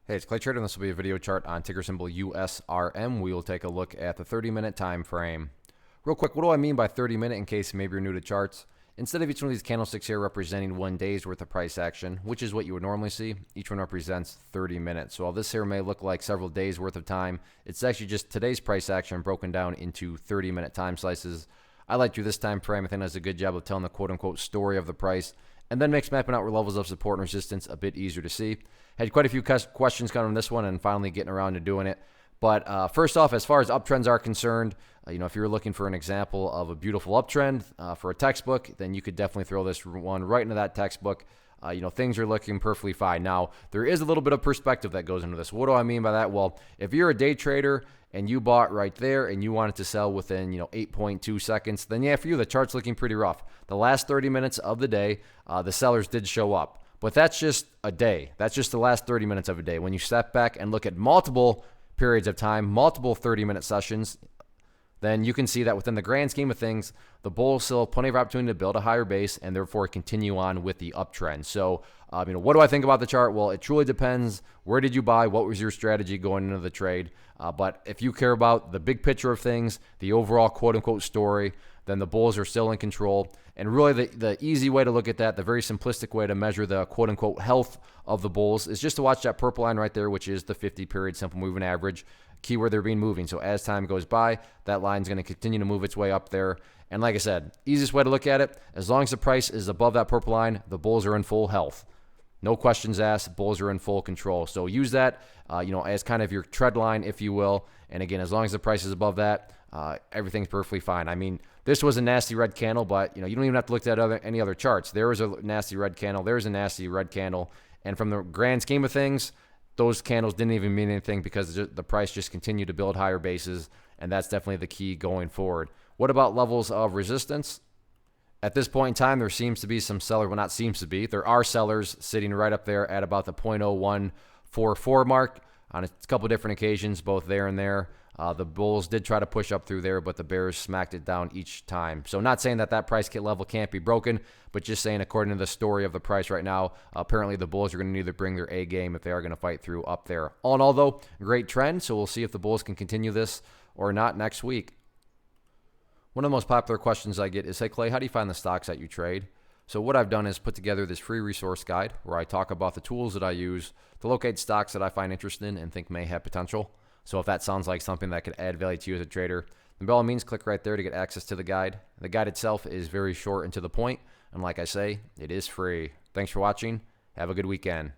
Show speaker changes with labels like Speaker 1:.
Speaker 1: Hey, it's Clay Trader, and this will be a video chart on ticker symbol USRM. We will take a look at the 30-minute time frame. Real quick, what do I mean by 30-minute in case maybe you're new to charts? Instead of each one of these candlesticks here representing 1 day's worth of price action, which is what you would normally see, each one represents 30 minutes. So while this here may look like several days worth of time, it's actually just today's price action broken down into 30-minute time slices. I like to do this time frame. I think that's a good job of telling the quote-unquote story of the price, and then makes mapping out levels of support and resistance a bit easier to see. Had quite a few questions coming on this one and finally getting around to doing it. But first off, as far as uptrends are concerned, if you're looking for an example of a beautiful uptrend for a textbook, then you could definitely throw this one right into that textbook. Things are looking perfectly fine. Now, there is a little bit of perspective that goes into this. What do I mean by that? Well, if you're a day trader and you bought right there and you wanted to sell within 8.2 seconds, then yeah, for you, the chart's looking pretty rough. The last 30 minutes of the day, the sellers did show up. But that's just a day. That's just the last 30 minutes of a day. When you step back and look at multiple periods of time, multiple 30-minute sessions, then you can see that within the grand scheme of things, the bulls still have plenty of opportunity to build a higher base and therefore continue on with the uptrend. So, what do I think about the chart? Well, it truly depends. Where did you buy? What was your strategy going into the trade? But if you care about the big picture of things, the overall quote-unquote story, then the bulls are still in control. And really the easy way to look at that, the very simplistic way to measure the quote-unquote health of the bulls is just to watch that purple line right there, which is the 50-period simple moving average. Keyword, they're being moving. So as time goes by, that line's going to continue to move its way up there. And like I said, easiest way to look at it, as long as the price is above that purple line, the bulls are in full health. No questions asked. Bulls are in full control. So use that, as kind of your trend line, if you will. And again, as long as the price is above that, everything's perfectly fine. I mean, this was a nasty red candle, but you don't even have to look at any other charts. There was a nasty red candle. There's a nasty red candle. And from the grand scheme of things, those candles didn't even mean anything because the price just continued to build higher bases, and that's definitely the key going forward. What about levels of resistance? At this point in time, there seems to be some seller, well, not seems to be, there are sellers sitting right up there at about the 0.0144 mark on a couple different occasions, both there and there. The bulls did try to push up through there, but the bears smacked it down each time. So not saying that price level can't be broken, but just saying according to the story of the price right now, apparently the bulls are going to need to bring their A game if they are going to fight through up there. All in all, though, great trend. So we'll see if the bulls can continue this or not next week. One of the most popular questions I get is, hey, Clay, how do you find the stocks that you trade? So what I've done is put together this free resource guide where I talk about the tools that I use to locate stocks that I find interesting and think may have potential. So if that sounds like something that could add value to you as a trader, then by all means, click right there to get access to the guide. The guide itself is very short and to the point. And like I say, it is free. Thanks for watching. Have a good weekend.